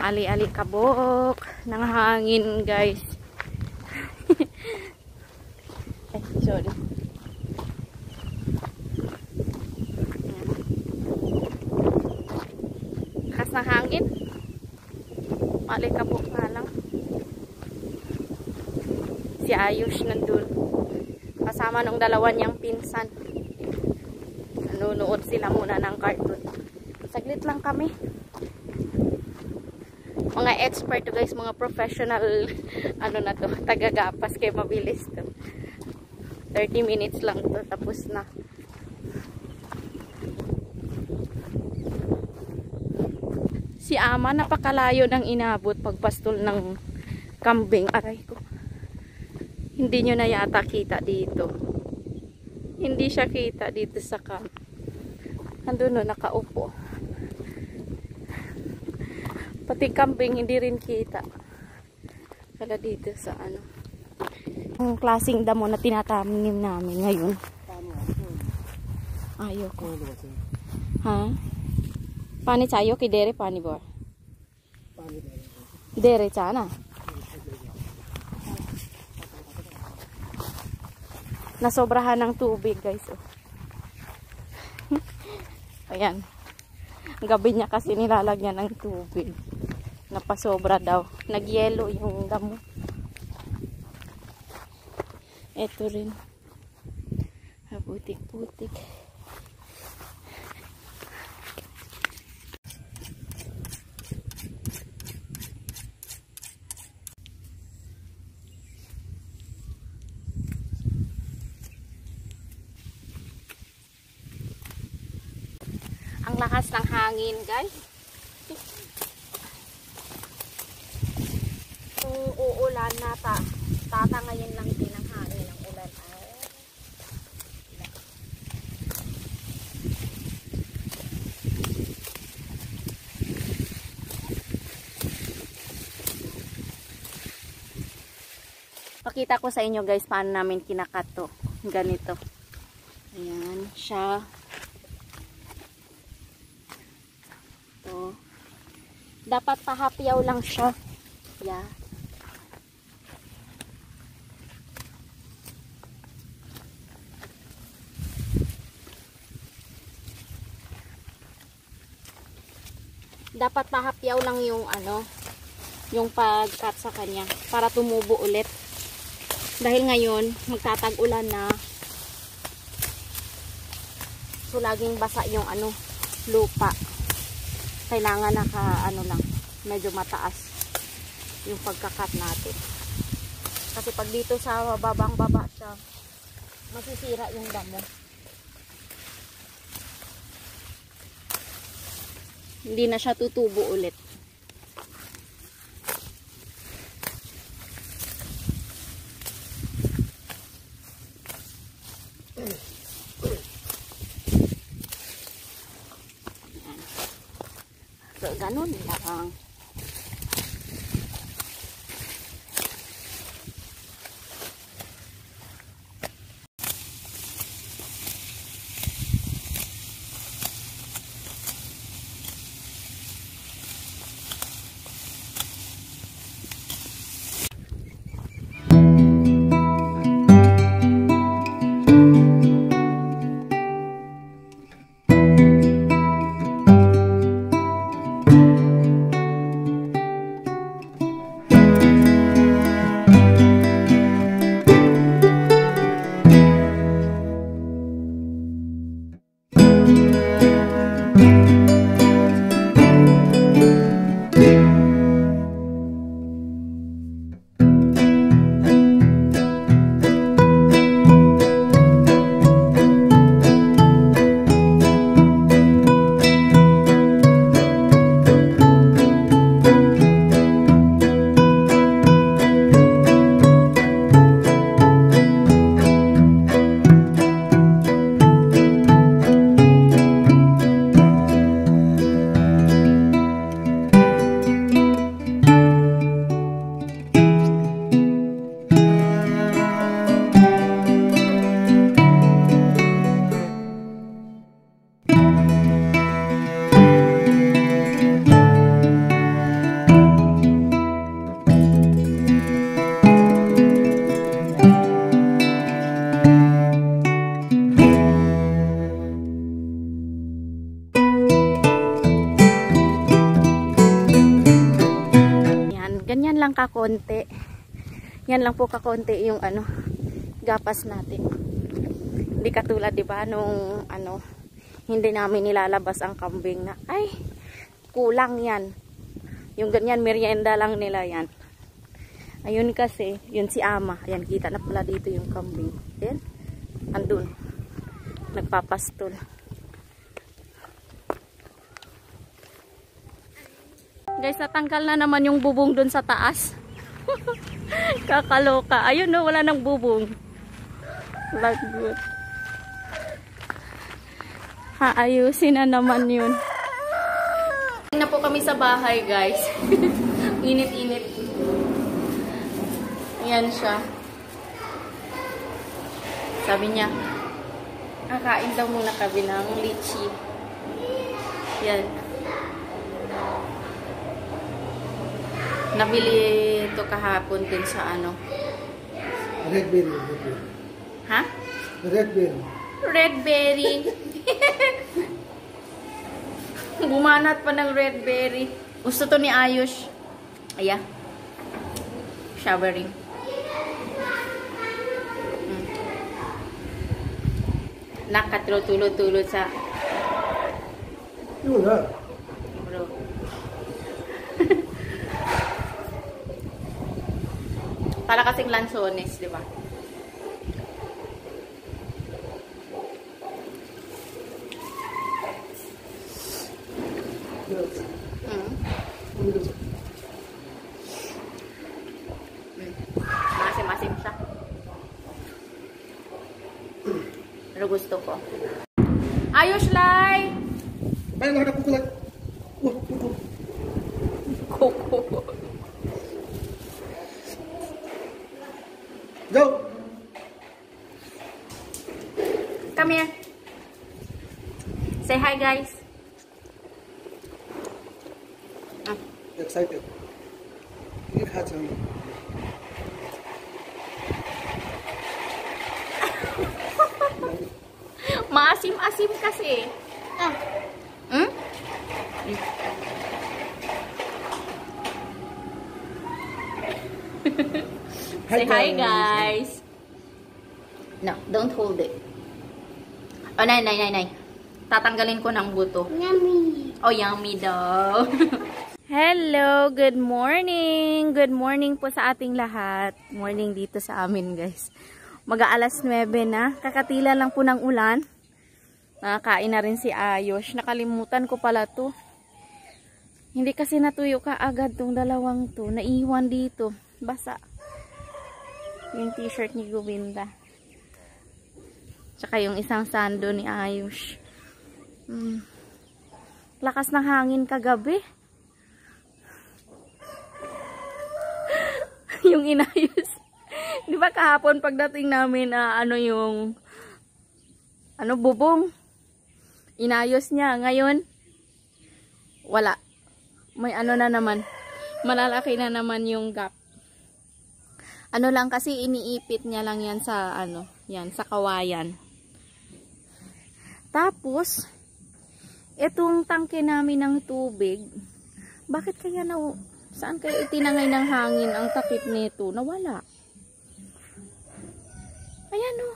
ali-ali kabok ng hangin, guys. Ay, sorry. Lakas ng hangin. Ali kabok nga lang. Si Ayush nandun. Kasama nung dalawa niyang pinsan. Nanonood sila muna ng cartoon. Saglit lang kami. Mga expert to guys, mga professional ano na to, tagagapas, kaya mabilis to. 30 minutes lang to, tapos na. Si Ama napakalayo ng inabot pagpastol ng kambing. Aray ko. Hindi nyo na yata kita dito. Hindi siya kita dito sa camp. Andun no, nakaupo. Pati kambing hindi rin kita. Kala dito sa ano. Ang klaseng damo na tinatanim namin ngayon. Ayoko. Ha? Pani chayo ki dere pani bor. Dere chana. Nasobrahan ng tubig, guys. Oh. Ayan. Gabi niya kasi nilalagyan ng tubig. Napasobra daw. Nagyelo yung damo. Ito rin. Putik-putik. Ang lakas ng hangin, guys. Kung uulan na tatangayin lang din ang hangin ng ulan. Pakita ko sa inyo, guys, paano namin kinakat to. Ganito. Ayan, siya. To. Dapat pahapyaw lang siya. Yeah. Dapat pahapyaw lang yung ano, yung pag-cut sa kanya para tumubo ulit. Dahil ngayon magtatag-ulan na. So laging basa yung ano, lupa. Kailangan ano lang, medyo mataas yung pagkakat natin. Kasi pag dito sa babang-baba siya, masisira yung damo. Hindi na siya tutubo ulit. So, ganun lang. lang kakonti. Yan lang po kakonti yung ano, gapas natin. Hindi katulad, di ba, nung ano, hindi namin nilalabas ang kambing na, ay, kulang yan. Yung ganyan, merienda lang nila yan. Ayun kasi, yun si ama. Ayan, kita na pala dito yung kambing. Ayan, andun. Nagpapastol. Guys, natanggal na naman yung bubong dun sa taas. Kakaloka. Ayun no, wala nang bubong. Lagot. Haayusin na naman yun. Na po kami sa bahay, guys. Init-init. Ayan siya. Sabi niya, kakain daw muna kami ng litchi. Yan. Nabili ito kahapon din sa ano. Red berry. Red berry. Ha? Red berry. Red berry. Bumanat pa ng red berry. Gusto to ni Ayush. Ayan. Showering. Nakatulog-tulog sa Yun na. bro. Para kasing lansones, di ba? Masim-masim siya. Pero gusto ko. Ayos, Lai! Ay, wala na kukulat. Koko. Go! Come here. Say hi, guys. Excited. Eat hot sauce. Maasim-asim kasi. Hmm? Say hi, guys. No, don't hold it. Oh, nay. Tatanggalin ko ng buto. Yummy. Oh, yummy daw. Hello, good morning. Good morning po sa ating lahat. Morning dito sa amin, guys. Mag-aalas 9 na. Kakatila lang po ng ulan. Nakakain na rin si Ayush. Nakalimutan ko pala to. Hindi kasi natuyo ka agad tong dalawang to. Naiwan dito. Basa. Yung t-shirt ni Govinda. Tsaka yung isang sando ni Ayush. Lakas ng hangin kagabi. Yung inayos. Di ba kahapon pagdating namin bubong. Inayos niya. Ngayon, wala. May na naman. Malalaki na naman yung gap. Lang kasi iniipit niya lang yan sa sa kawayan. Tapos, itong tangke namin ng tubig, bakit kaya saan kaya itinangay ng hangin ang takip nito? Nawala. Ayan o.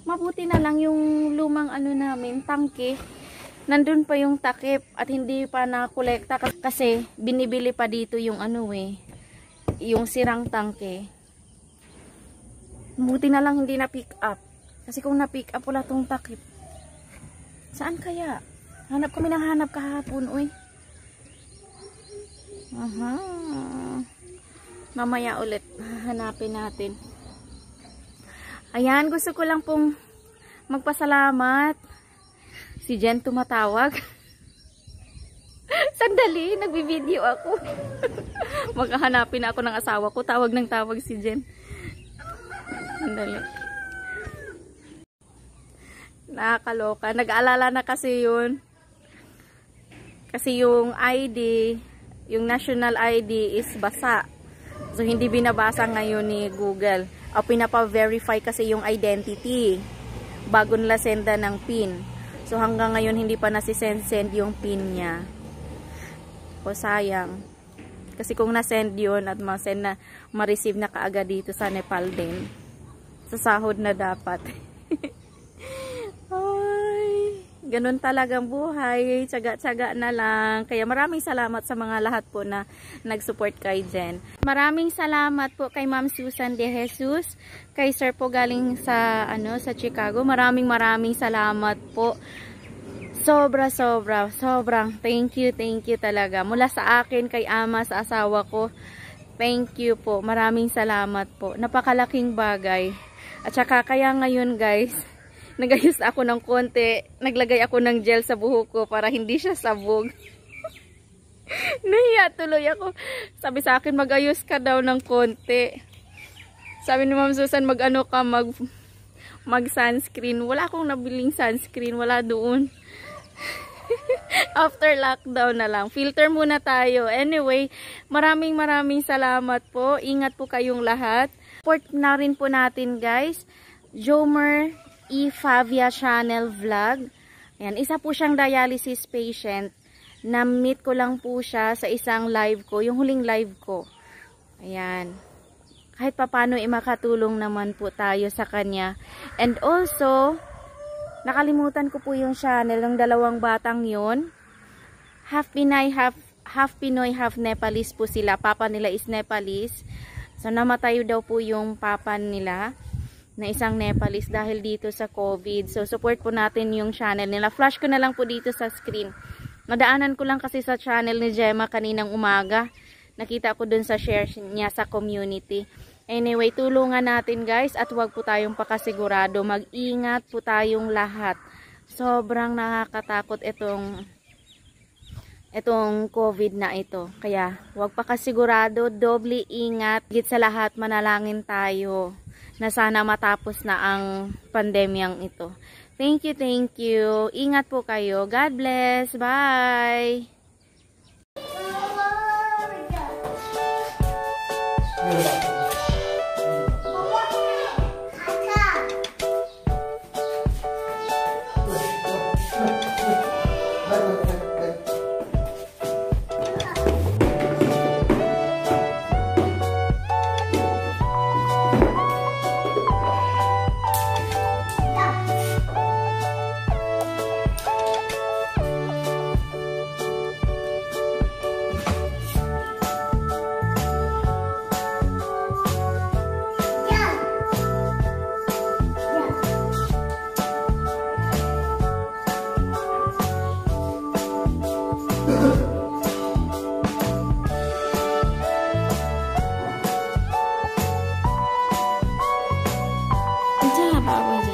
Mabuti na lang yung lumang namin, tangke. Nandun pa yung takip at hindi pa nakolekta kasi binibili pa dito yung yung sirang tangke. Mabuti na lang hindi na pick up. Kasi kung na pick up wala tong takip. Saan kaya? Hanap kami ng hanap kahapon, uy. Aha. Mamaya ulit hanapin natin. Ayan, gusto ko lang pong magpasalamat. Si Jen tumatawag. Sandali, nagbibideo ako. Maghahanapin na ako ng asawa ko. Tawag ng tawag si Jen. Sandali. Nakakaloka. Nag-aalala na kasi yun. Kasi yung ID, yung national ID is basa. So, hindi binabasa ngayon ni Google. O, pinapa-verify kasi yung identity bago nila senda ng PIN. So, hanggang ngayon hindi pa nasisend yung PIN niya. ako, sayang. Kasi kung na-send yun at ma-receive na kaagad dito sa Nepal din, sa sahod na dapat. Ay, ganun talagang buhay. Tsaga-tsaga na lang. Kaya maraming salamat sa mga lahat po na nag-support kay Jen. Maraming salamat po kay Ma'am Susan De Jesus, kay Sir po galing sa Chicago. Maraming salamat po. Sobrang thank you talaga. Mula sa akin, kay Ama, sa asawa ko, thank you po. Maraming salamat po. Napakalaking bagay. At saka kaya ngayon guys, nagayos ako ng konti. Naglagay ako ng gel sa buhok ko para hindi siya sabog. Nahiya tuloy ako. Sabi sa akin, magayos ka daw ng konti. Sabi ni Ma'am Susan, mag sunscreen. Wala akong nabiling sunscreen. Wala doon. After lockdown na lang. Filter muna tayo. Anyway, maraming salamat po. Ingat po kayong lahat. Support na rin po natin guys, Jomer E. Favia Channel Vlog. Ayan, isa po siyang dialysis patient. Na-meet ko lang po siya sa isang live ko, yung huling live ko. Ayan. Kahit papano makatulong naman po tayo sa kanya. And also, nakalimutan ko po yung channel ng dalawang batang yon. Half Pinoy, half Nepalese po sila. Papa nila is Nepalese. So, namatay daw po yung papa nila na isang Nepalese dahil dito sa COVID. So, support po natin yung channel nila. Flash ko na lang po dito sa screen. Nadaanan ko lang kasi sa channel ni Gemma kaninang umaga. Nakita ko dun sa share niya sa community. Anyway, tulungan natin guys at huwag po tayong pakasigurado. Mag-ingat po tayong lahat. Sobrang nakakatakot itong COVID na ito. Kaya huwag pakasigurado, doble ingat. Higit sa lahat, manalangin tayo na sana matapos na ang pandemyang ito. Thank you. Ingat po kayo. God bless. Bye. Bagus.